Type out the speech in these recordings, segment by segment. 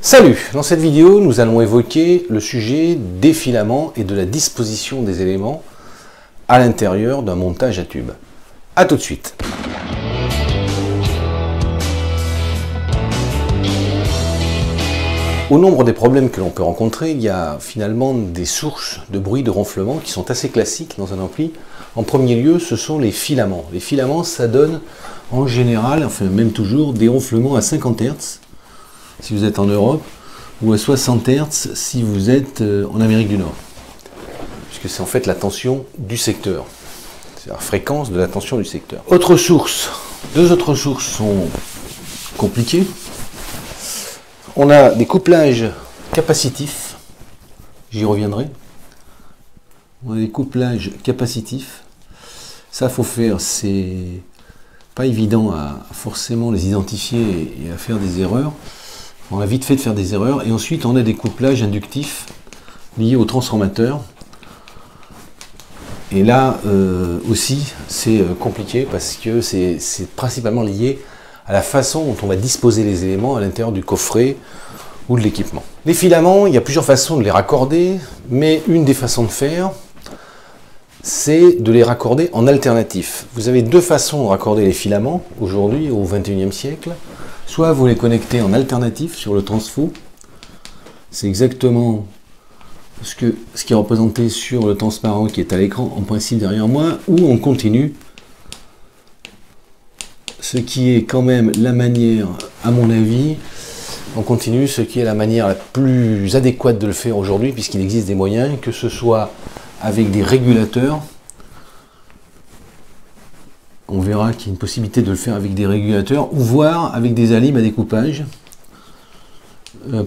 Salut! Dans cette vidéo, nous allons évoquer le sujet des filaments et de la disposition des éléments à l'intérieur d'un montage à tube. A tout de suite! Au nombre des problèmes que l'on peut rencontrer, il y a finalement des sources de bruit, de ronflement qui sont assez classiques dans un ampli. En premier lieu, ce sont les filaments. Les filaments, ça donne en général, enfin même toujours, des ronflements à 50 Hz si vous êtes en Europe, ou à 60 Hz si vous êtes en Amérique du Nord. Puisque c'est en fait la tension du secteur. C'est la fréquence de la tension du secteur. Autre source. Deux autres sources sont compliquées. On a des couplages capacitifs. J'y reviendrai. On a des couplages capacitifs. Ça, faut faire. C'est pas évident à forcément les identifier et à faire des erreurs. On a vite fait de faire des erreurs. Et ensuite, on a des couplages inductifs liés au transformateur. Et là aussi, c'est compliqué parce que c'est principalement lié à la façon dont on va disposer les éléments à l'intérieur du coffret ou de l'équipement. Les filaments, il y a plusieurs façons de les raccorder, mais une des façons de faire, c'est de les raccorder en alternatif. Vous avez deux façons de raccorder les filaments aujourd'hui au XXIe siècle. Soit vous les connectez en alternatif sur le transfo, c'est exactement ce qui est représenté sur le transparent qui est à l'écran en principe derrière moi, ou on continue, ce qui est quand même la manière, à mon avis, on continue ce qui est la manière la plus adéquate de le faire aujourd'hui, puisqu'il existe des moyens, que ce soit avec des régulateurs. On verra qu'il y a une possibilité de le faire avec des régulateurs, ou voire avec des alimes à découpage,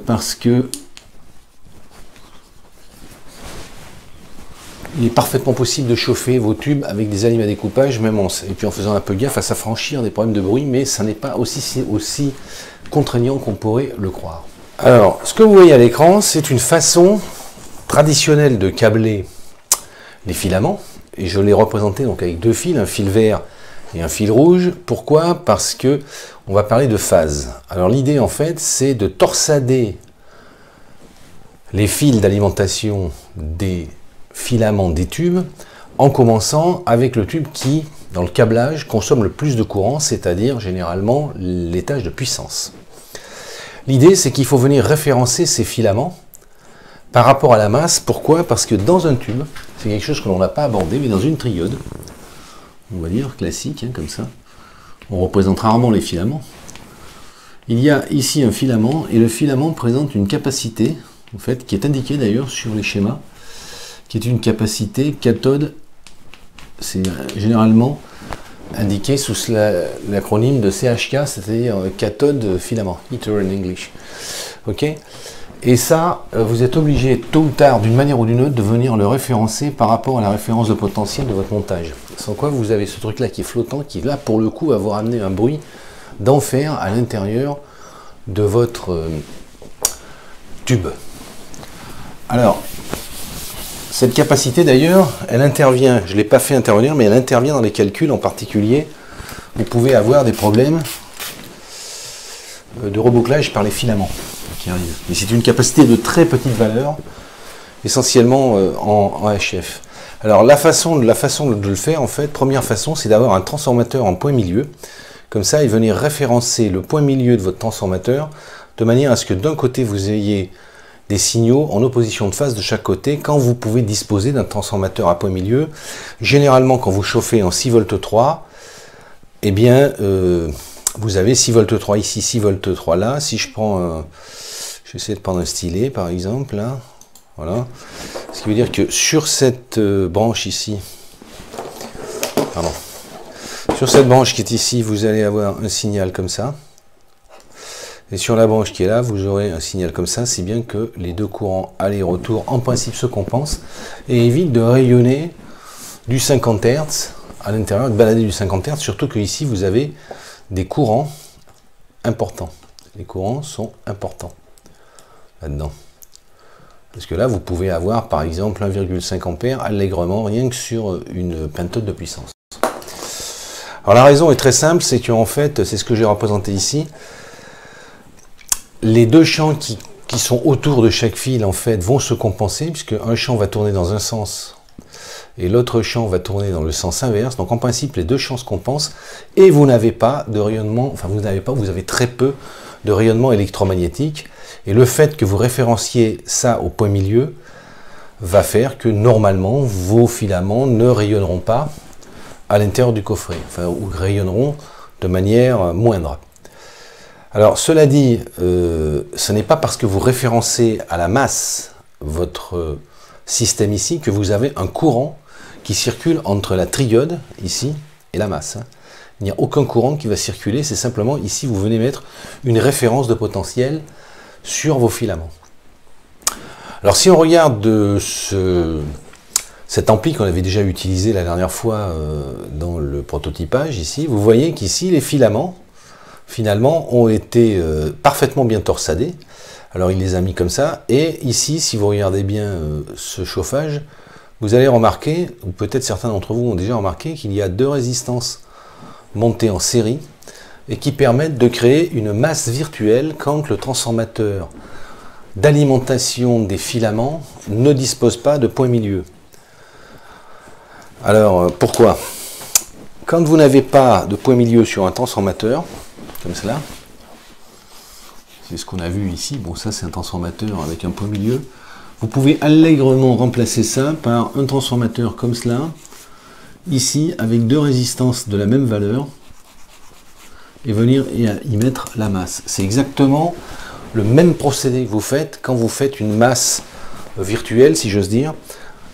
parce que il est parfaitement possible de chauffer vos tubes avec des alimes à découpage, même et puis en faisant un peu gaffe à s'affranchir des problèmes de bruit, mais ça n'est pas aussi contraignant qu'on pourrait le croire. Alors, ce que vous voyez à l'écran, c'est une façon traditionnelle de câbler les filaments, et je l'ai représenté donc avec deux fils, un fil vert et un fil rouge. Pourquoi? Parce que on va parler de phase. Alors l'idée en fait, c'est de torsader les fils d'alimentation des filaments des tubes, en commençant avec le tube qui, dans le câblage, consomme le plus de courant, c'est-à-dire généralement l'étage de puissance. L'idée, c'est qu'il faut venir référencer ces filaments par rapport à la masse. Pourquoi? Parce que dans un tube, c'est quelque chose que l'on n'a pas abordé, mais dans une triode, on va dire classique, hein, comme ça, on représente rarement les filaments. Il y a ici un filament, et le filament présente une capacité, en fait, qui est indiquée d'ailleurs sur les schémas, qui est une capacité cathode. C'est généralement indiqué sous l'acronyme de CHK, c'est-à-dire cathode filament, heater in English. Ok? Et ça, vous êtes obligé tôt ou tard, d'une manière ou d'une autre, de venir le référencer par rapport à la référence de potentiel de votre montage. Sans quoi, vous avez ce truc-là qui est flottant, qui là, pour le coup, va vous ramener un bruit d'enfer à l'intérieur de votre tube. Alors, cette capacité d'ailleurs, elle intervient, je ne l'ai pas fait intervenir, mais elle intervient dans les calculs en particulier. Vous pouvez avoir des problèmes de rebouclage par les filaments qui arrivent. Mais c'est une capacité de très petite valeur, essentiellement en HF. Alors la façon de le faire, en fait, première façon, c'est d'avoir un transformateur en point milieu. Comme ça, et venir référencer le point milieu de votre transformateur, de manière à ce que d'un côté, vous ayez des signaux en opposition de phase de chaque côté quand vous pouvez disposer d'un transformateur à point milieu. Généralement, quand vous chauffez en 6 volts 3, eh bien, vous avez 6 volts 3 ici, 6 volts 3 là. Si je prends je vais essayer de prendre un stylet, par exemple, là. Voilà. Ce qui veut dire que sur cette branche ici, pardon, sur cette branche qui est ici, vous allez avoir un signal comme ça. Et sur la branche qui est là, vous aurez un signal comme ça, si bien que les deux courants aller-retour, en principe, se compensent et évitent de rayonner du 50 Hz à l'intérieur, de balader du 50 Hz, surtout que ici, vous avez des courants importants. Les courants sont importants là-dedans. Parce que là, vous pouvez avoir, par exemple, 1,5 ampères allègrement, rien que sur une pentode de puissance. Alors la raison est très simple, c'est qu'en fait, c'est ce que j'ai représenté ici. les deux champs qui sont autour de chaque fil, en fait, vont se compenser, puisque un champ va tourner dans un sens et l'autre champ va tourner dans le sens inverse. Donc en principe, les deux champs se compensent et vous n'avez pas de rayonnement, enfin vous avez très peu de rayonnement électromagnétique. Et le fait que vous référenciez ça au point milieu va faire que normalement vos filaments ne rayonneront pas à l'intérieur du coffret, enfin, ou rayonneront de manière moindre. Alors cela dit, ce n'est pas parce que vous référencez à la masse votre système ici que vous avez un courant qui circule entre la triode ici et la masse. Il n'y a aucun courant qui va circuler, c'est simplement ici vous venez mettre une référence de potentiel sur vos filaments. Alors si on regarde cet ampli qu'on avait déjà utilisé la dernière fois dans le prototypage ici, vous voyez qu'ici les filaments finalement ont été parfaitement bien torsadés. Alors il les a mis comme ça, et ici si vous regardez bien ce chauffage, vous allez remarquer, ou peut-être certains d'entre vous ont déjà remarqué, qu'il y a deux résistances montées en série et qui permettent de créer une masse virtuelle quand le transformateur d'alimentation des filaments ne dispose pas de point milieu. Alors pourquoi? Quand vous n'avez pas de point milieu sur un transformateur, comme cela, c'est ce qu'on a vu ici, bon ça c'est un transformateur avec un point milieu, vous pouvez allègrement remplacer ça par un transformateur comme cela, ici avec deux résistances de la même valeur, et venir y mettre la masse. C'est exactement le même procédé que vous faites quand vous faites une masse virtuelle, si j'ose dire,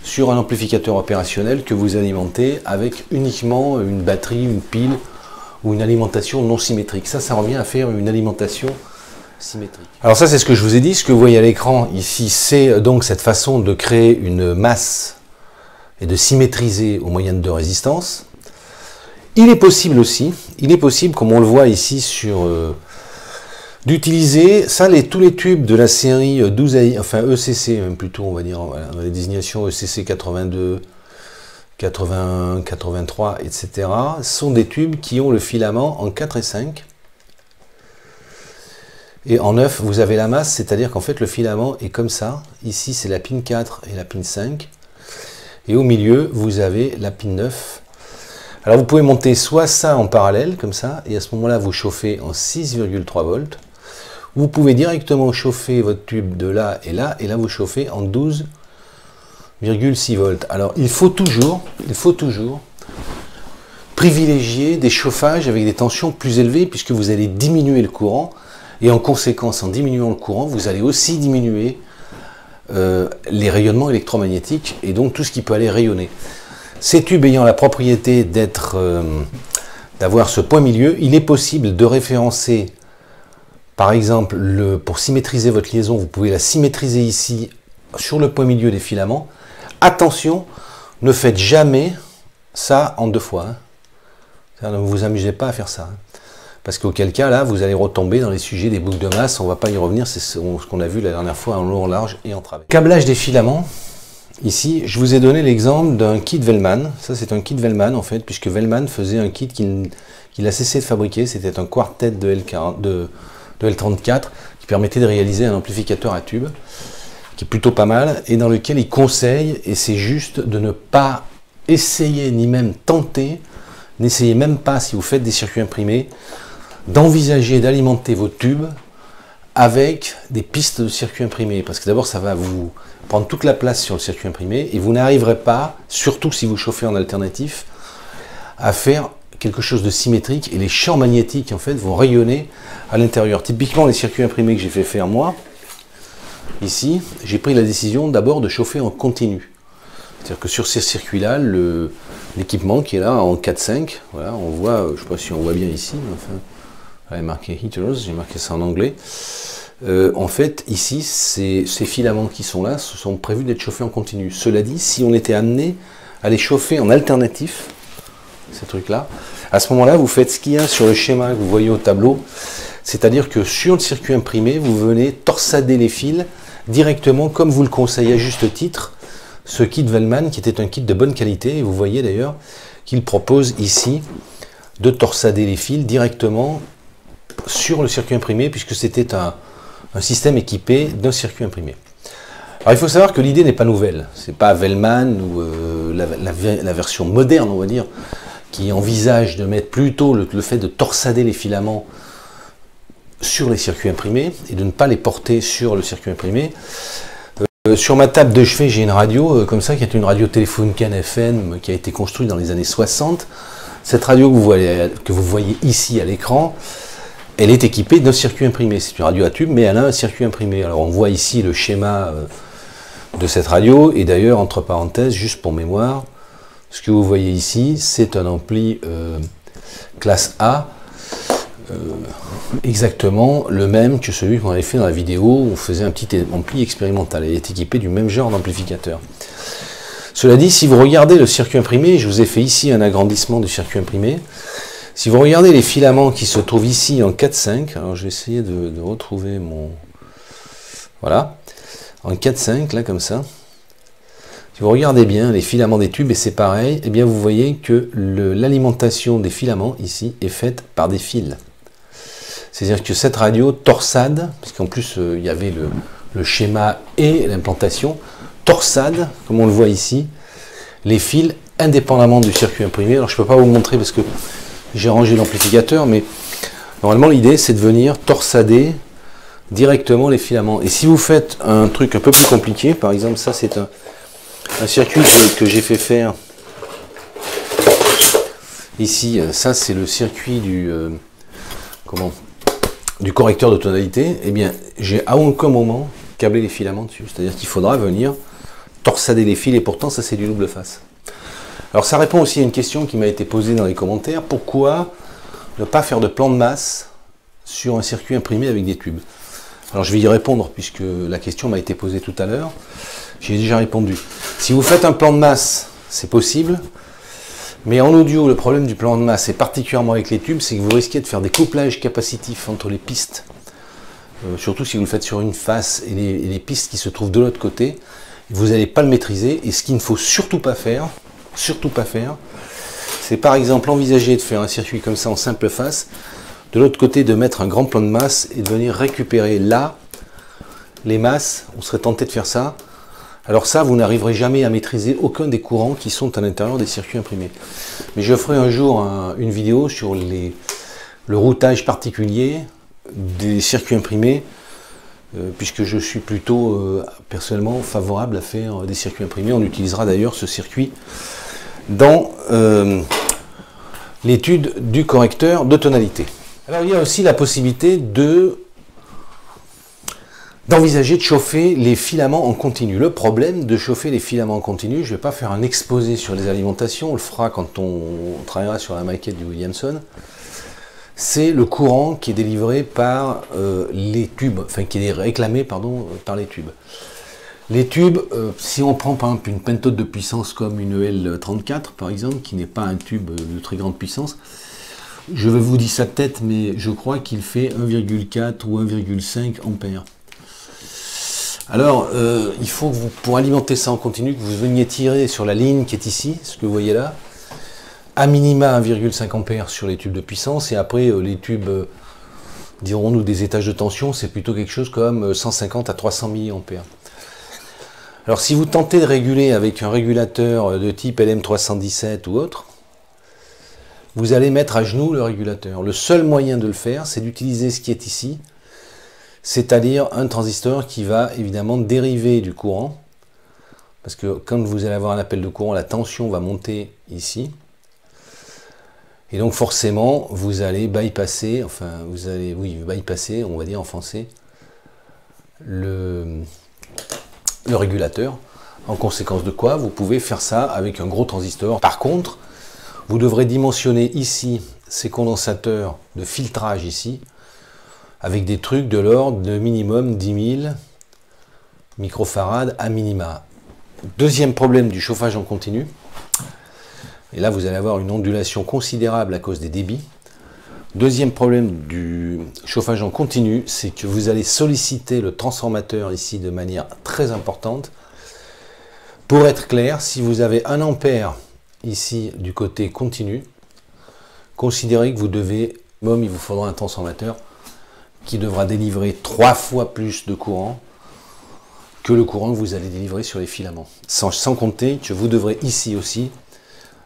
sur un amplificateur opérationnel que vous alimentez avec uniquement une batterie, une pile ou une alimentation non symétrique. Ça revient à faire une alimentation symétrique. Alors ça, c'est ce que je vous ai dit. Ce que vous voyez à l'écran ici, c'est donc cette façon de créer une masse et de symétriser au moyen de deux résistances. Il est possible aussi, comme on le voit ici sur... d'utiliser ça, tous les tubes de la série 12AI, enfin ECC plutôt, on va dire, voilà, les désignations ECC 82, 81, 83, etc. sont des tubes qui ont le filament en 4 et 5. Et en 9, vous avez la masse, c'est-à-dire qu'en fait le filament est comme ça. Ici, c'est la pin 4 et la pin 5. Et au milieu, vous avez la pin 9. Alors vous pouvez monter soit ça en parallèle, comme ça, et à ce moment-là, vous chauffez en 6,3 volts. Vous pouvez directement chauffer votre tube de là, et là vous chauffez en 12,6 volts. Alors il faut toujours privilégier des chauffages avec des tensions plus élevées, puisque vous allez diminuer le courant, et en conséquence, en diminuant le courant, vous allez aussi diminuer les rayonnements électromagnétiques, et donc tout ce qui peut aller rayonner. Ces tubes ayant la propriété d'avoir ce point milieu, il est possible de référencer, par exemple, pour symétriser votre liaison, vous pouvez la symétriser ici sur le point milieu des filaments. Attention, ne faites jamais ça en deux fois. Hein. Ne vous amusez pas à faire ça. Hein. Parce qu'auquel cas, là, vous allez retomber dans les sujets des boucles de masse. On ne va pas y revenir, c'est ce qu'on a vu la dernière fois en long, en large et en travers. Câblage des filaments. Ici, je vous ai donné l'exemple d'un kit Vellman. Ça, c'est un kit Vellman, en fait, puisque Vellman faisait un kit qu'il a cessé de fabriquer. C'était un quartet de L34 qui permettait de réaliser un amplificateur à tube, qui est plutôt pas mal, et dans lequel il conseille, et c'est juste de ne pas essayer, ni même tenter, n'essayez même pas, si vous faites des circuits imprimés, d'envisager d'alimenter vos tubes avec des pistes de circuits imprimés, parce que d'abord ça va vous prendre toute la place sur le circuit imprimé, et vous n'arriverez pas, surtout si vous chauffez en alternatif, à faire quelque chose de symétrique, et les champs magnétiques en fait vont rayonner à l'intérieur. Typiquement les circuits imprimés que j'ai fait faire moi, ici, j'ai pris la décision d'abord de chauffer en continu. C'est-à-dire que sur ces circuits-là, l'équipement qui est là en 4-5, voilà, on voit, je ne sais pas si on voit bien ici, mais enfin, il est marqué heaters, j'ai marqué ça en anglais. En fait, ici, ces filaments qui sont là, ce sont prévus d'être chauffés en continu. Cela dit, si on était amené à les chauffer en alternatif, ces trucs-là, à ce moment-là, vous faites ce qu'il y a sur le schéma que vous voyez au tableau, c'est-à-dire que sur le circuit imprimé, vous venez torsader les fils directement, comme vous le conseillez à juste titre, ce kit Vellman, qui était un kit de bonne qualité, et vous voyez d'ailleurs qu'il propose ici de torsader les fils directement sur le circuit imprimé, puisque c'était un système équipé d'un circuit imprimé. Alors il faut savoir que l'idée n'est pas nouvelle, c'est pas Vellman ou la version moderne, on va dire, qui envisage de mettre plutôt le fait de torsader les filaments sur les circuits imprimés et de ne pas les porter sur le circuit imprimé. Sur ma table de chevet, j'ai une radio comme ça, qui est une radio Telefunken FM qui a été construite dans les années 60. Cette radio que vous voyez ici à l'écran, elle est équipée d'un circuit imprimé. C'est une radio à tube, mais elle a un circuit imprimé. Alors on voit ici le schéma de cette radio, et d'ailleurs, entre parenthèses, juste pour mémoire, ce que vous voyez ici, c'est un ampli classe A, exactement le même que celui qu'on avait fait dans la vidéo où on faisait un petit ampli expérimental. Il est équipé du même genre d'amplificateur. Cela dit, si vous regardez le circuit imprimé, je vous ai fait ici un agrandissement du circuit imprimé. Si vous regardez les filaments qui se trouvent ici en 4-5, alors je vais essayer de retrouver mon... Voilà, en 4-5, là comme ça. Si vous regardez bien les filaments des tubes, et c'est pareil, eh bien vous voyez que l'alimentation des filaments ici est faite par des fils. C'est-à-dire que cette radio torsade, parce qu'en plus il y avait le schéma et l'implantation, torsade, comme on le voit ici, les fils indépendamment du circuit imprimé. Alors je ne peux pas vous montrer parce que j'ai rangé l'amplificateur, mais normalement l'idée c'est de venir torsader directement les filaments. Et si vous faites un truc un peu plus compliqué, par exemple ça c'est un circuit que j'ai fait faire ici, ça c'est le circuit du correcteur de tonalité, et bien j'ai à aucun moment câblé les filaments dessus, c'est-à-dire qu'il faudra venir torsader les fils, et pourtant ça c'est du double face. Alors ça répond aussi à une question qui m'a été posée dans les commentaires, pourquoi ne pas faire de plan de masse sur un circuit imprimé avec des tubes? Alors je vais y répondre puisque la question m'a été posée tout à l'heure, j'ai déjà répondu. Si vous faites un plan de masse, c'est possible, mais en audio, le problème du plan de masse, et particulièrement avec les tubes, c'est que vous risquez de faire des couplages capacitifs entre les pistes, surtout si vous le faites sur une face et les pistes qui se trouvent de l'autre côté, vous n'allez pas le maîtriser, et ce qu'il ne faut surtout pas faire, c'est par exemple envisager de faire un circuit comme ça en simple face, de l'autre côté de mettre un grand plan de masse et de venir récupérer là les masses, on serait tenté de faire ça. Alors ça, vous n'arriverez jamais à maîtriser aucun des courants qui sont à l'intérieur des circuits imprimés. Mais je ferai un jour une vidéo sur le routage particulier des circuits imprimés, puisque je suis plutôt personnellement favorable à faire des circuits imprimés. On utilisera d'ailleurs ce circuit dans l'étude du correcteur de tonalité. Alors il y a aussi la possibilité d'envisager de chauffer les filaments en continu. Le problème de chauffer les filaments en continu, je ne vais pas faire un exposé sur les alimentations, on le fera quand on travaillera sur la maquette du Williamson, c'est le courant qui est délivré par les tubes, enfin qui est réclamé pardon, par les tubes. Les tubes, si on prend par exemple une pentode de puissance comme une L34 par exemple, qui n'est pas un tube de très grande puissance, je vais vous dire sa tête, mais je crois qu'il fait 1,4 ou 1,5 ampères. Alors, il faut que vous, pour alimenter ça en continu, que vous veniez tirer sur la ligne qui est ici, ce que vous voyez là, à minima 1,5 ampères sur les tubes de puissance, et après les tubes, dirons-nous des étages de tension, c'est plutôt quelque chose comme 150 à 300 milliampères. Alors si vous tentez de réguler avec un régulateur de type LM317 ou autre, vous allez mettre à genoux le régulateur. Le seul moyen de le faire, c'est d'utiliser ce qui est ici, c'est-à-dire un transistor qui va évidemment dériver du courant, parce que quand vous allez avoir un appel de courant, la tension va monter ici, et donc forcément vous allez bypasser, enfin vous allez, oui, bypasser, on va dire en français, le régulateur, en conséquence de quoi vous pouvez faire ça avec un gros transistor. Par contre, vous devrez dimensionner ici ces condensateurs de filtrage ici, avec des trucs de l'ordre de minimum 10 000 microfarad à minima. Deuxième problème du chauffage en continu, et là vous allez avoir une ondulation considérable à cause des débits. Deuxième problème du chauffage en continu, c'est que vous allez solliciter le transformateur ici de manière très importante. Pour être clair, si vous avez 1 ampère ici du côté continu, considérez que vous devez, il vous faudra un transformateur qui devra délivrer 3 fois plus de courant que le courant que vous allez délivrer sur les filaments. Sans compter que vous devrez ici aussi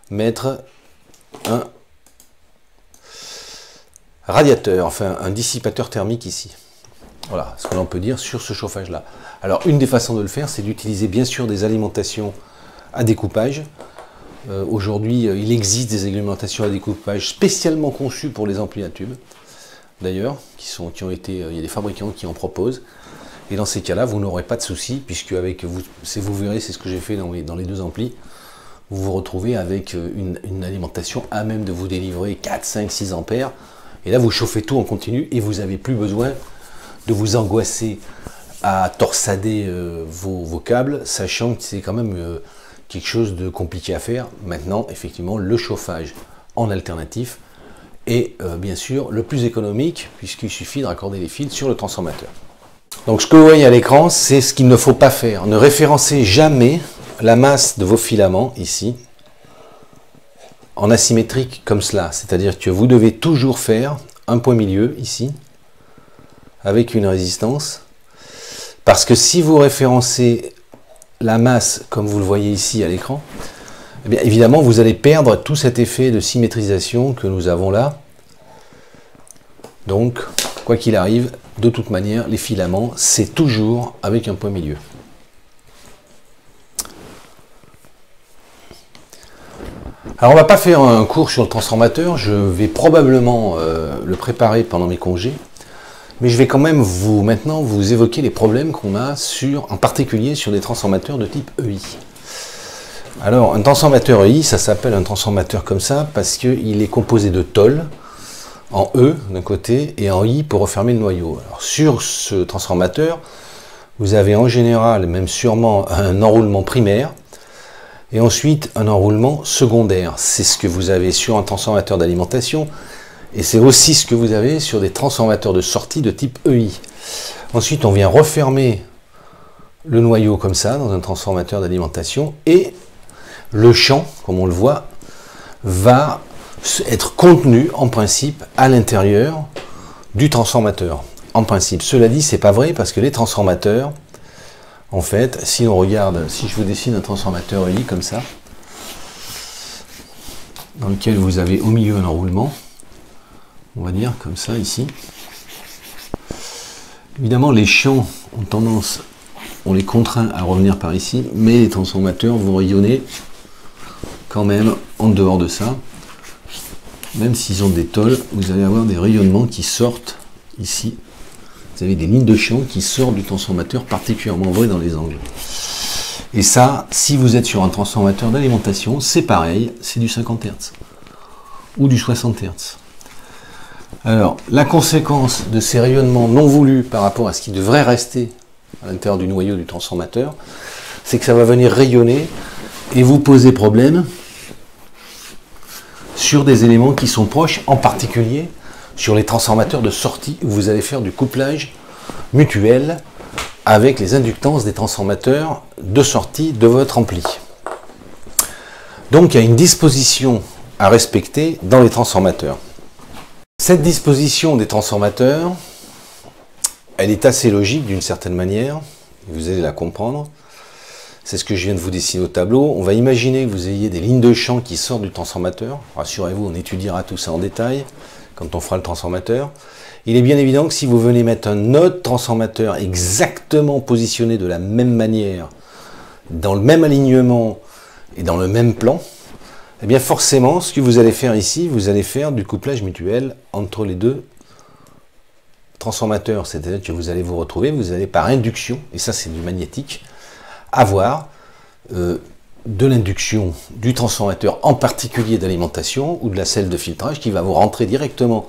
mettre un radiateur, enfin un dissipateur thermique ici. Voilà ce que l'on peut dire sur ce chauffage-là. Alors, une des façons de le faire, c'est d'utiliser bien sûr des alimentations à découpage. Aujourd'hui, il existe des alimentations à découpage spécialement conçues pour les amplis à tubes, d'ailleurs, il y a des fabricants qui en proposent. Et dans ces cas-là, vous n'aurez pas de souci, puisque avec vous verrez, c'est ce que j'ai fait dans les 2 amplis, vous vous retrouvez avec une alimentation à même de vous délivrer 4, 5, 6 ampères. Et là, vous chauffez tout en continu et vous n'avez plus besoin de vous angoisser à torsader vos câbles, sachant que c'est quand même quelque chose de compliqué à faire. Maintenant, effectivement, le chauffage en alternatif est bien sûr le plus économique, puisqu'il suffit de raccorder les fils sur le transformateur. Donc ce que vous voyez à l'écran, c'est ce qu'il ne faut pas faire. Ne référencez jamais la masse de vos filaments ici en asymétrique comme cela. C'est-à-dire que vous devez toujours faire un point milieu ici avec une résistance. Parce que si vous référencez la masse comme vous le voyez ici à l'écran, eh bien évidemment vous allez perdre tout cet effet de symétrisation que nous avons là. Donc quoi qu'il arrive, de toute manière, les filaments, c'est toujours avec un point milieu. Alors on va pas faire un cours sur le transformateur, je vais probablement le préparer pendant mes congés, mais je vais quand même maintenant vous évoquer les problèmes qu'on a en particulier sur des transformateurs de type EI. Alors un transformateur EI, ça s'appelle un transformateur comme ça parce qu'il est composé de tôles en E d'un côté et en I pour refermer le noyau. Alors sur ce transformateur, vous avez en général, même sûrement, un enroulement primaire et ensuite un enroulement secondaire. C'est ce que vous avez sur un transformateur d'alimentation et c'est aussi ce que vous avez sur des transformateurs de sortie de type EI. Ensuite, on vient refermer le noyau comme ça dans un transformateur d'alimentation et le champ, comme on le voit, va être contenu en principe à l'intérieur du transformateur. En principe, cela dit, c'est pas vrai parce que les transformateurs, en fait, si on regarde, si je vous dessine un transformateur EI comme ça, dans lequel vous avez au milieu un enroulement, on va dire comme ça ici. Évidemment, les champs ont tendance, on les contraint à revenir par ici, mais les transformateurs vont rayonner quand même en dehors de ça. Même s'ils ont des tôles, vous allez avoir des rayonnements qui sortent ici. Vous avez des lignes de champ qui sortent du transformateur, particulièrement vrai dans les angles. Et ça, si vous êtes sur un transformateur d'alimentation, c'est pareil, c'est du 50 Hz ou du 60 Hz. Alors, la conséquence de ces rayonnements non voulus par rapport à ce qui devrait rester à l'intérieur du noyau du transformateur, c'est que ça va venir rayonner et vous poser problème sur des éléments qui sont proches, en particulier sur les transformateurs de sortie où vous allez faire du couplage mutuel avec les inductances des transformateurs de sortie de votre ampli. Donc il y a une disposition à respecter dans les transformateurs. Cette disposition des transformateurs, elle est assez logique d'une certaine manière, vous allez la comprendre. C'est ce que je viens de vous dessiner au tableau. On va imaginer que vous ayez des lignes de champ qui sortent du transformateur. Rassurez-vous, on étudiera tout ça en détail quand on fera le transformateur. Il est bien évident que si vous venez mettre un autre transformateur exactement positionné de la même manière, dans le même alignement et dans le même plan, eh bien forcément, ce que vous allez faire ici, vous allez faire du couplage mutuel entre les deux transformateurs. C'est-à-dire que vous allez vous retrouver, vous allez par induction, et ça c'est du magnétique, avoir de l'induction du transformateur, en particulier d'alimentation ou de la selle de filtrage qui va vous rentrer directement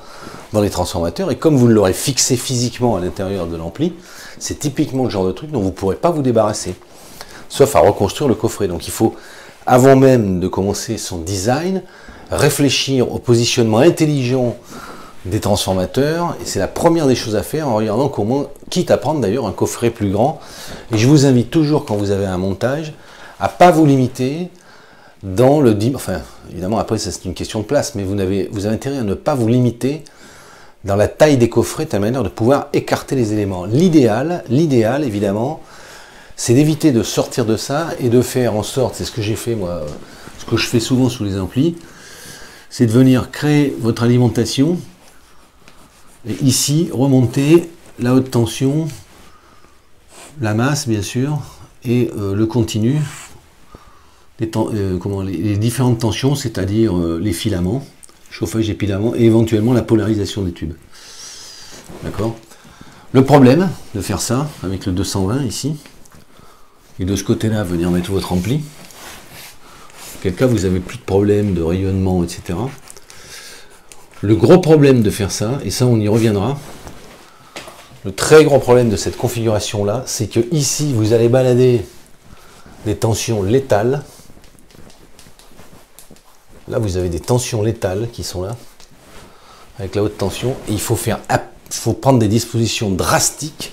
dans les transformateurs et comme vous l'aurez fixé physiquement à l'intérieur de l'ampli, c'est typiquement le genre de truc dont vous ne pourrez pas vous débarrasser, sauf à reconstruire le coffret. Donc il faut, avant même de commencer son design, réfléchir au positionnement intelligent des transformateurs, et c'est la première des choses à faire en regardant comment, quitte à prendre d'ailleurs un coffret plus grand. Et je vous invite toujours, quand vous avez un montage, à pas vous limiter dans le... Enfin, évidemment, après, ça c'est une question de place, mais vous avez intérêt à ne pas vous limiter dans la taille des coffrets, de telle manière de pouvoir écarter les éléments. L'idéal évidemment, c'est d'éviter de sortir de ça et de faire en sorte, c'est ce que j'ai fait moi, ce que je fais souvent sous les amplis, c'est de venir créer votre alimentation et ici remonter la haute tension, la masse bien sûr, et le continu, les différentes tensions, c'est-à-dire les filaments, chauffage des filaments et éventuellement la polarisation des tubes. D'accord? Le problème de faire ça avec le 220 ici, et de ce côté-là venir mettre votre ampli, auquel cas vous n'avez plus de problème de rayonnement, etc. Le gros problème de faire ça, et ça on y reviendra, le très gros problème de cette configuration-là, c'est que ici vous allez balader des tensions létales. Là vous avez des tensions létales qui sont là, avec la haute tension, et il faut prendre des dispositions drastiques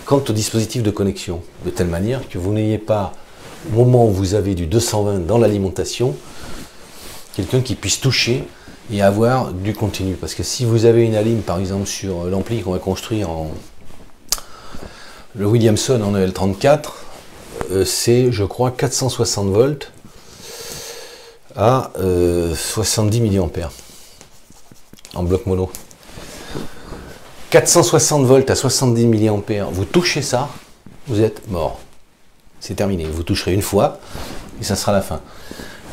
quant au dispositif de connexion, de telle manière que vous n'ayez pas, au moment où vous avez du 220 dans l'alimentation, quelqu'un qui puisse toucher et avoir du continu. Parce que si vous avez une alim, par exemple, sur l'ampli qu'on va construire en le Williamson en EL34, c'est, je crois, 460 volts à 70 mA en bloc mono. 460 volts à 70 mA, vous touchez ça, vous êtes mort. C'est terminé. Vous toucherez une fois et ça sera la fin.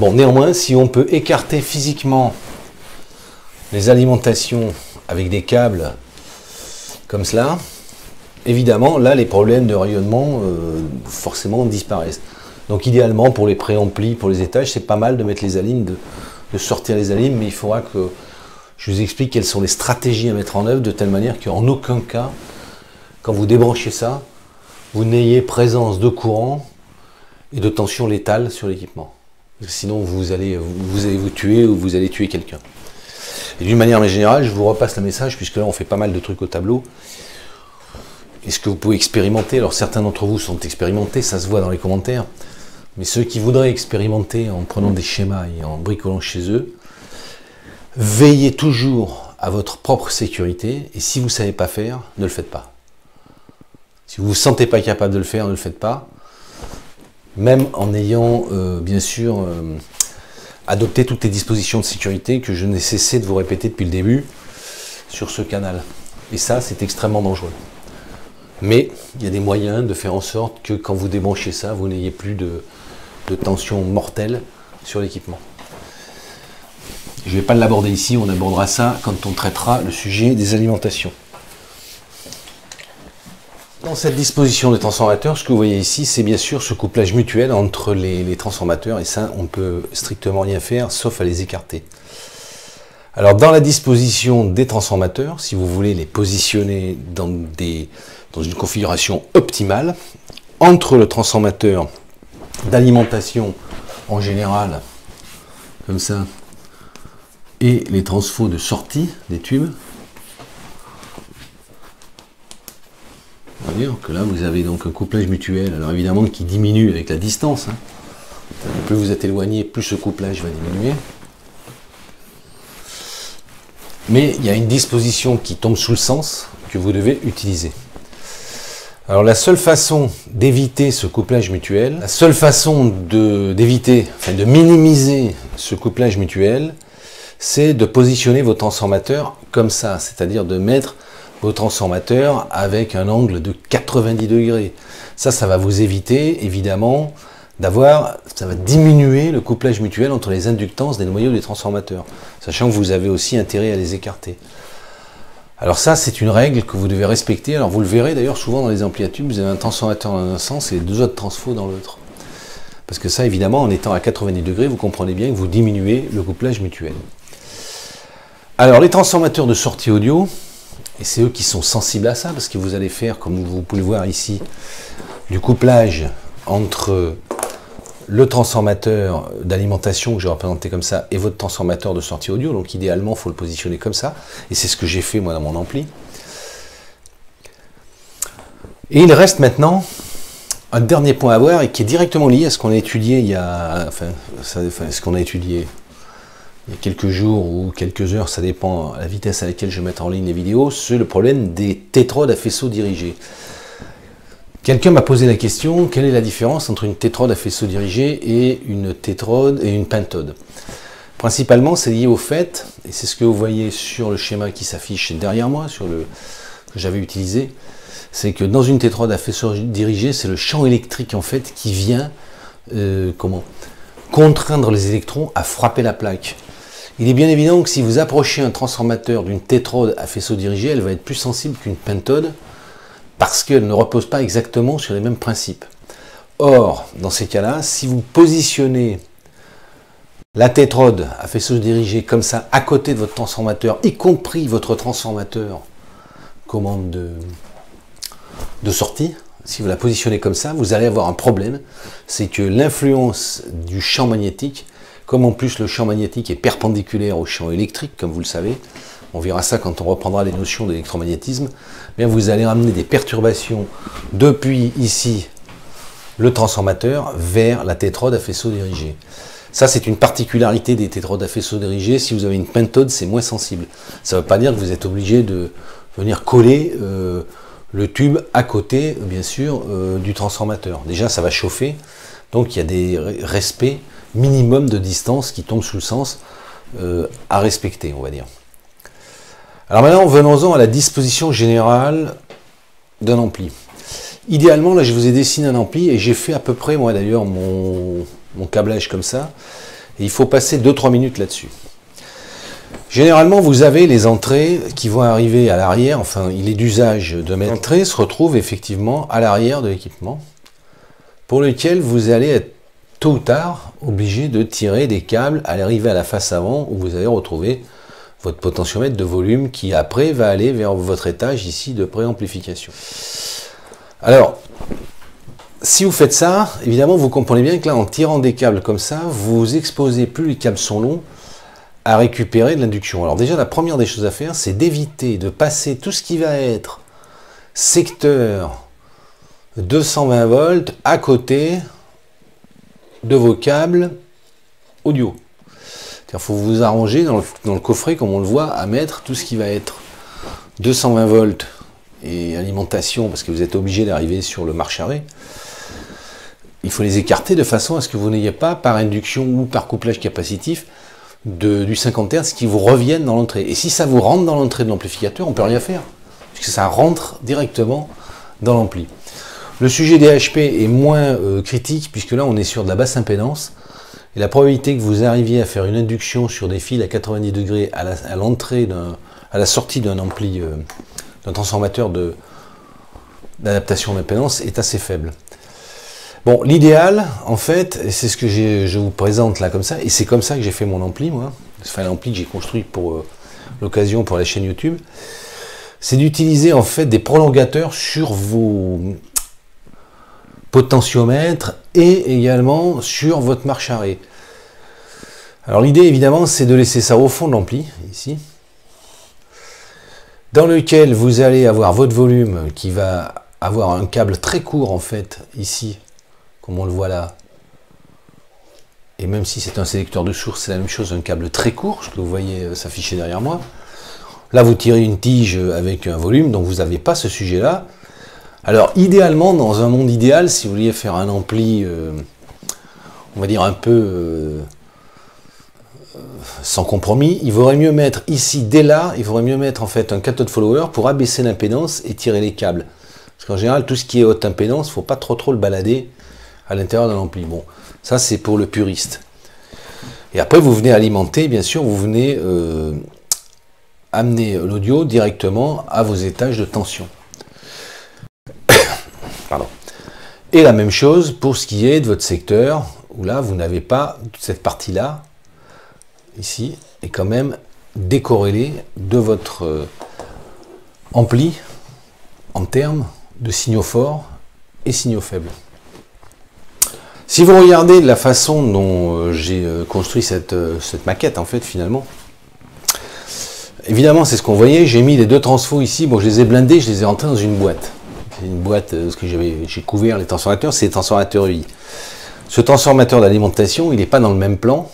Bon, néanmoins, si on peut écarter physiquement les alimentations avec des câbles comme cela, évidemment, là, les problèmes de rayonnement, forcément, disparaissent. Donc, idéalement, pour les préamplis, pour les étages, c'est pas mal de mettre les alimes, de sortir les alimes, mais il faudra que je vous explique quelles sont les stratégies à mettre en œuvre, de telle manière qu'en aucun cas, quand vous débranchez ça, vous n'ayez présence de courant et de tension létale sur l'équipement. Sinon, vous allez vous tuer ou vous allez tuer quelqu'un. Et d'une manière générale, je vous repasse le message, puisque là, on fait pas mal de trucs au tableau. Est-ce que vous pouvez expérimenter? Alors, certains d'entre vous sont expérimentés, ça se voit dans les commentaires. Mais ceux qui voudraient expérimenter en prenant des schémas et en bricolant chez eux, veillez toujours à votre propre sécurité. Et si vous ne savez pas faire, ne le faites pas. Si vous ne vous sentez pas capable de le faire, ne le faites pas. Même en ayant, bien sûr, adopté toutes les dispositions de sécurité que je n'ai cessé de vous répéter depuis le début sur ce canal. Et ça, c'est extrêmement dangereux. Mais il y a des moyens de faire en sorte que quand vous débranchez ça, vous n'ayez plus de tension mortelle sur l'équipement. Je ne vais pas l'aborder ici, on abordera ça quand on traitera le sujet des alimentations. Dans cette disposition de transformateur, ce que vous voyez ici, c'est bien sûr ce couplage mutuel entre les transformateurs, et ça, on ne peut strictement rien faire, sauf à les écarter. Alors, dans la disposition des transformateurs, si vous voulez les positionner dans une configuration optimale, entre le transformateur d'alimentation en général, comme ça, et les transfos de sortie des tubes, on va dire que là vous avez donc un couplage mutuel, alors évidemment qui diminue avec la distance, hein. Plus vous êtes éloigné, plus ce couplage va diminuer. Mais il y a une disposition qui tombe sous le sens que vous devez utiliser. Alors la seule façon d'éviter ce couplage mutuel, la seule façon d'éviter, enfin de minimiser ce couplage mutuel, c'est de positionner vos transformateurs comme ça, c'est-à-dire de mettre vos transformateurs avec un angle de 90 degrés. Ça va vous éviter, évidemment, ça va diminuer le couplage mutuel entre les inductances des noyaux des transformateurs, sachant que vous avez aussi intérêt à les écarter. Alors ça, c'est une règle que vous devez respecter. Alors vous le verrez d'ailleurs souvent dans les amplis à tubes, vous avez un transformateur dans un sens et les deux autres transfos dans l'autre. Parce que ça, évidemment, en étant à 90 degrés, vous comprenez bien que vous diminuez le couplage mutuel. Alors les transformateurs de sortie audio, et c'est eux qui sont sensibles à ça, parce que vous allez faire, comme vous pouvez le voir ici, du couplage entre le transformateur d'alimentation que j'ai représenté comme ça et votre transformateur de sortie audio. Donc idéalement, il faut le positionner comme ça. Et c'est ce que j'ai fait moi dans mon ampli. Et il reste maintenant un dernier point à voir et qui est directement lié à ce qu'on a étudié il y a... ce qu'on a étudié il y a quelques jours ou quelques heures, ça dépend à la vitesse à laquelle je mets en ligne les vidéos, c'est le problème des tétrodes à faisceau dirigé. Quelqu'un m'a posé la question, quelle est la différence entre une tétrode à faisceau dirigé et une tétrode et une pentode? Principalement, c'est lié au fait, et c'est ce que vous voyez sur le schéma qui s'affiche derrière moi, sur le que j'avais utilisé, c'est que dans une tétrode à faisceau dirigé, c'est le champ électrique en fait qui vient contraindre les électrons à frapper la plaque. Il est bien évident que si vous approchez un transformateur d'une tétrode à faisceau dirigé, elle va être plus sensible qu'une pentode, parce qu'elle ne repose pas exactement sur les mêmes principes. Or, dans ces cas-là, si vous positionnez la tétrode à faisceau dirigé comme ça, à côté de votre transformateur, y compris votre transformateur de sortie, si vous la positionnez comme ça, vous allez avoir un problème, c'est que l'influence du champ magnétique, comme en plus le champ magnétique est perpendiculaire au champ électrique, comme vous le savez, on verra ça quand on reprendra les notions d'électromagnétisme, bien vous allez ramener des perturbations depuis ici le transformateur vers la tétrode à faisceau dirigé. Ça, c'est une particularité des tétrodes à faisceau dirigé. Si vous avez une pentode, c'est moins sensible. Ça ne veut pas dire que vous êtes obligé de venir coller le tube à côté, bien sûr, du transformateur. Déjà, ça va chauffer, donc il y a des respects minimum de distance qui tombent sous le sens à respecter, on va dire. Alors maintenant, venons-en à la disposition générale d'un ampli. Idéalement, là, je vous ai dessiné un ampli et j'ai fait à peu près, moi d'ailleurs, mon câblage comme ça. Et il faut passer 2-3 minutes là-dessus. Généralement, vous avez les entrées qui vont arriver à l'arrière. Enfin, il est d'usage de mettre l'entrée se retrouve effectivement à l'arrière de l'équipement, pour lequel vous allez être tôt ou tard obligé de tirer des câbles à l'arrivée à la face avant, où vous allez retrouver votre potentiomètre de volume qui après va aller vers votre étage ici de préamplification. Alors, si vous faites ça, évidemment, vous comprenez bien que là, en tirant des câbles comme ça, vous exposez, plus les câbles sont longs, à récupérer de l'induction. Alors déjà, la première des choses à faire, c'est d'éviter de passer tout ce qui va être secteur 220 volts à côté de vos câbles audio. Il faut vous arranger dans le coffret, comme on le voit, à mettre tout ce qui va être 220 volts et alimentation, parce que vous êtes obligé d'arriver sur le marche-arrêt. Il faut les écarter de façon à ce que vous n'ayez pas, par induction ou par couplage capacitif, du 50 Hz qui vous reviennent dans l'entrée. Et si ça vous rentre dans l'entrée de l'amplificateur, on ne peut rien faire, puisque ça rentre directement dans l'ampli. Le sujet des HP est moins critique, puisque là on est sur de la basse impédance, et la probabilité que vous arriviez à faire une induction sur des fils à 90 degrés à l'entrée, à la sortie d'un ampli, d'un transformateur d'adaptation d'impédance est assez faible. Bon, l'idéal, en fait, et c'est ce que je vous présente là comme ça, et c'est comme ça que j'ai fait mon ampli, moi, enfin l'ampli que j'ai construit pour l'occasion pour la chaîne YouTube, c'est d'utiliser en fait des prolongateurs sur vos potentiomètres et également sur votre marche-arrêt. Alors l'idée évidemment c'est de laisser ça au fond de l'ampli, ici, dans lequel vous allez avoir votre volume qui va avoir un câble très court en fait, ici, comme on le voit là, et même si c'est un sélecteur de source, c'est la même chose, un câble très court, ce que vous voyez s'afficher derrière moi. Là vous tirez une tige avec un volume, donc vous n'avez pas ce sujet-là. Alors idéalement, dans un monde idéal, si vous vouliez faire un ampli, on va dire un peu sans compromis, il vaudrait mieux mettre ici, dès là, il vaudrait mieux mettre en fait un cathode follower pour abaisser l'impédance et tirer les câbles. Parce qu'en général, tout ce qui est haute impédance, il ne faut pas trop le balader à l'intérieur d'un ampli. Bon, ça c'est pour le puriste. Et après, vous venez alimenter, bien sûr, vous venez amener l'audio directement à vos étages de tension. Pardon. Et la même chose pour ce qui est de votre secteur, où là, vous n'avez pas toute cette partie-là, ici, est quand même décorrélée de votre ampli en termes de signaux forts et signaux faibles. Si vous regardez la façon dont j'ai construit cette maquette, en fait, finalement, évidemment, c'est ce qu'on voyait, j'ai mis les deux transfos ici, bon, je les ai blindés, je les ai rentrés dans une boîte. Une boîte, ce que j'ai couvert les transformateurs, c'est les transformateurs EI. Ce transformateur d'alimentation, il n'est pas dans le même plan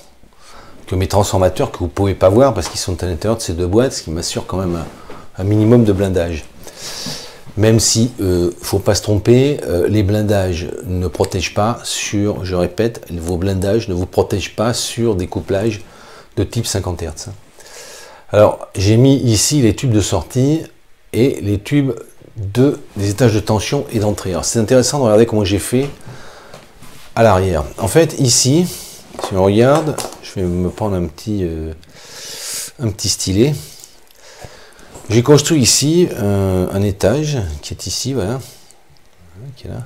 que mes transformateurs que vous ne pouvez pas voir parce qu'ils sont à l'intérieur de ces deux boîtes, ce qui m'assure quand même un minimum de blindage. Même si, faut pas se tromper, les blindages ne protègent pas sur, je répète, vos blindages ne vous protègent pas sur des couplages de type 50 Hz. Alors, j'ai mis ici les tubes de sortie et les tubes des étages de tension et d'entrée. Alors, c'est intéressant de regarder comment j'ai fait à l'arrière. En fait, ici, si on regarde, je vais me prendre un petit stylet. J'ai construit ici un étage qui est ici, voilà, qui est là.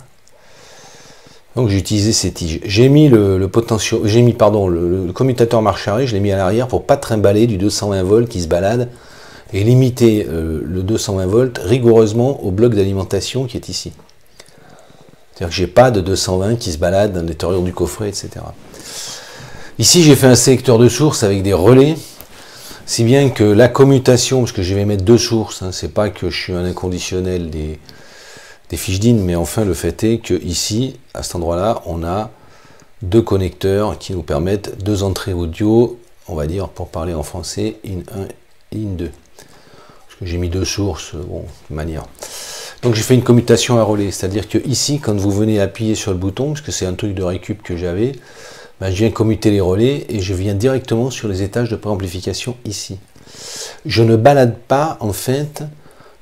Donc j'ai utilisé ces tiges. J'ai mis le commutateur marche arrêt, je l'ai mis à l'arrière pour pas trimballer du 220 volts qui se balade et limiter le 220 volts rigoureusement au bloc d'alimentation qui est ici. C'est-à-dire que j'ai pas de 220 qui se balade dans l'intérieur du coffret, etc. Ici j'ai fait un sélecteur de source avec des relais. Si bien que la commutation, parce que je vais mettre deux sources, hein, c'est pas que je suis un inconditionnel des fiches DIN, mais enfin le fait est que ici, à cet endroit-là, on a deux connecteurs qui nous permettent deux entrées audio, on va dire pour parler en français, in 1 et in 2. Parce que j'ai mis deux sources, bon, de manière. Donc j'ai fait une commutation à relais, c'est-à-dire que ici, quand vous venez appuyer sur le bouton, parce que c'est un truc de récup que j'avais, ben, je viens commuter les relais et je viens directement sur les étages de préamplification ici. Je ne balade pas en fait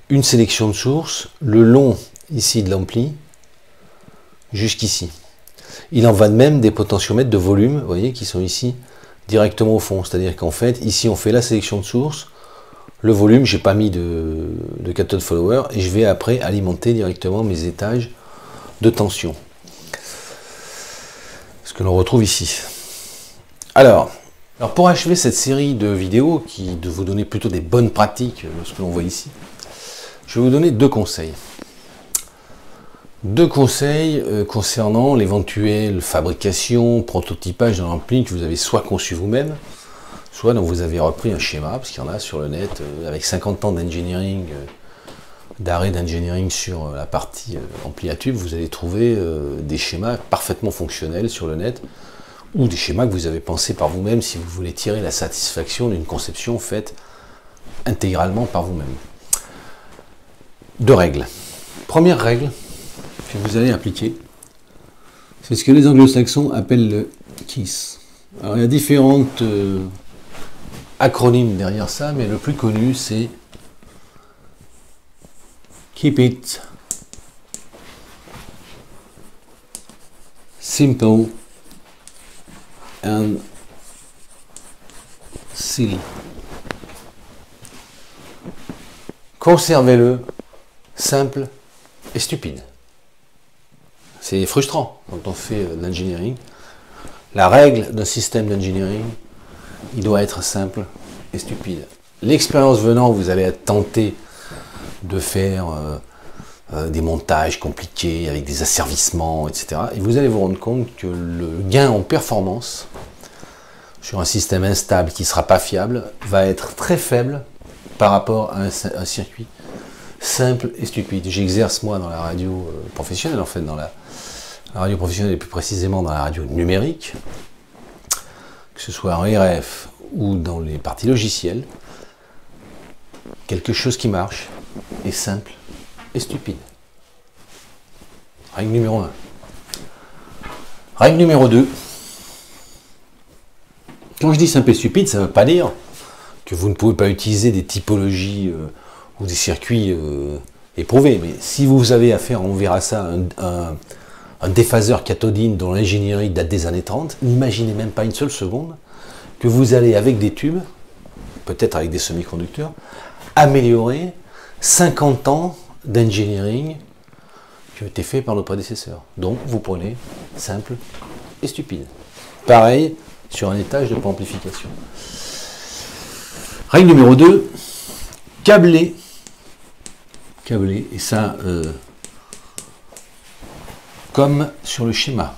une sélection de sources le long ici de l'ampli jusqu'ici. Il en va de même des potentiomètres de volume, vous voyez, qui sont ici directement au fond. C'est-à-dire qu'en fait, ici on fait la sélection de sources, le volume, j'ai pas mis de cathode follower et je vais après alimenter directement mes étages de tension. Ce que l'on retrouve ici. Alors, pour achever cette série de vidéos qui de vous donner plutôt des bonnes pratiques, ce que l'on voit ici, je vais vous donner deux conseils. Deux conseils concernant l'éventuelle fabrication, prototypage d'un ampli que vous avez soit conçu vous-même, soit dont vous avez repris un schéma, parce qu'il y en a sur le net, avec 50 ans d'engineering, d'arrêt d'engineering sur la partie ampli à tube, vous allez trouver des schémas parfaitement fonctionnels sur le net, ou des schémas que vous avez pensés par vous-même si vous voulez tirer la satisfaction d'une conception faite intégralement par vous-même. Deux règles. Première règle que vous allez appliquer, c'est ce que les anglo-saxons appellent le KISS. Alors il y a différentes acronymes derrière ça, mais le plus connu c'est Keep it simple and silly. Conservez-le simple et stupide. C'est frustrant quand on fait de l'engineering. La règle d'un système d'engineering, il doit être simple et stupide. L'expérience venant, vous allez être tenté de faire des montages compliqués avec des asservissements, etc. Et vous allez vous rendre compte que le gain en performance sur un système instable qui ne sera pas fiable va être très faible par rapport à un circuit simple et stupide. J'exerce moi dans la radio professionnelle, en fait dans la radio professionnelle et plus précisément dans la radio numérique, que ce soit en RF ou dans les parties logicielles. Quelque chose qui marche est simple et stupide. Règle numéro 1. Règle numéro 2. Quand je dis simple et stupide, ça ne veut pas dire que vous ne pouvez pas utiliser des typologies ou des circuits éprouvés. Mais si vous avez à faire, on verra ça, un déphaseur cathodine dont l'ingénierie date des années 30, n'imaginez même pas une seule seconde que vous allez, avec des tubes, peut-être avec des semi-conducteurs, améliorer 50 ans d'engineering qui ont été faits par nos prédécesseurs. Donc, vous prenez simple et stupide. Pareil sur un étage de préamplification. Règle numéro 2, câbler. Câbler, et ça, comme sur le schéma.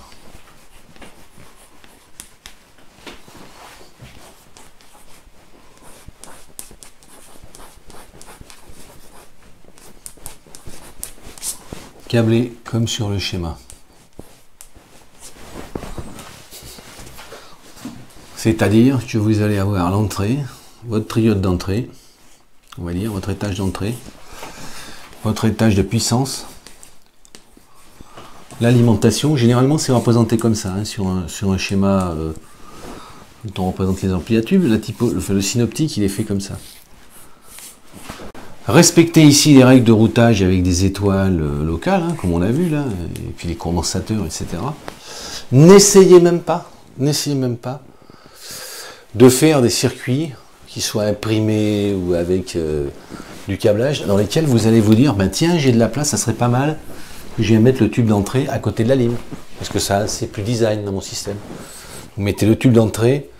Câblé comme sur le schéma. C'est-à-dire que vous allez avoir l'entrée, votre triote d'entrée, on va dire, votre étage d'entrée, votre étage de puissance, l'alimentation. Généralement, c'est représenté comme ça, hein, sur un schéma dont on représente les amplis à tubes. Le synoptique, il est fait comme ça. Respectez ici les règles de routage avec des étoiles locales, hein, comme on a vu là, et puis les condensateurs, etc. N'essayez même pas de faire des circuits qui soient imprimés ou avec du câblage, dans lesquels vous allez vous dire, ben tiens, j'ai de la place, ça serait pas mal que je vienne mettre le tube d'entrée à côté de la lime, parce que ça, c'est plus design dans mon système. Vous mettez le tube d'entrée,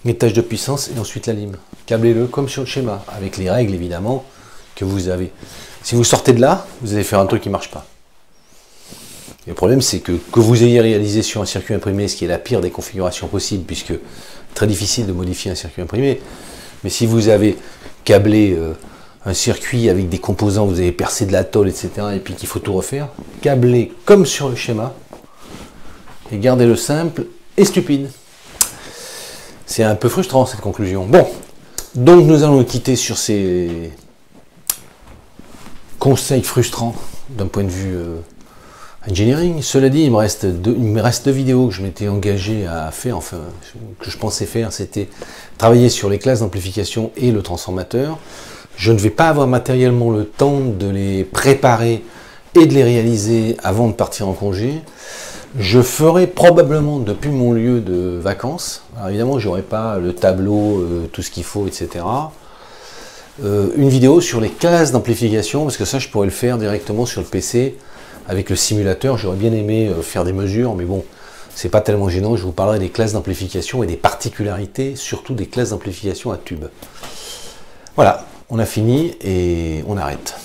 l'étage de puissance et ensuite la lime. Câblez-le comme sur le schéma, avec les règles évidemment que vous avez. Si vous sortez de là, vous allez faire un truc qui ne marche pas. Et le problème, c'est que vous ayez réalisé sur un circuit imprimé, ce qui est la pire des configurations possibles, puisque très difficile de modifier un circuit imprimé, mais si vous avez câblé un circuit avec des composants, vous avez percé de la tôle, etc., et puis qu'il faut tout refaire, câblez comme sur le schéma, et gardez-le simple et stupide. C'est un peu frustrant cette conclusion. Bon, donc nous allons nous quitter sur ces conseils frustrants d'un point de vue engineering. Cela dit, il me reste deux vidéos que je m'étais engagé à faire, enfin, que je pensais faire, c'était travailler sur les classes d'amplification et le transformateur. Je ne vais pas avoir matériellement le temps de les préparer et de les réaliser avant de partir en congé. Je ferai probablement depuis mon lieu de vacances. Alors évidemment, je n'aurai pas le tableau, tout ce qu'il faut, etc. Une vidéo sur les classes d'amplification, parce que ça, je pourrais le faire directement sur le PC avec le simulateur. J'aurais bien aimé faire des mesures, mais bon, c'est pas tellement gênant. Je vous parlerai des classes d'amplification et des particularités, surtout des classes d'amplification à tube. Voilà, on a fini et on arrête.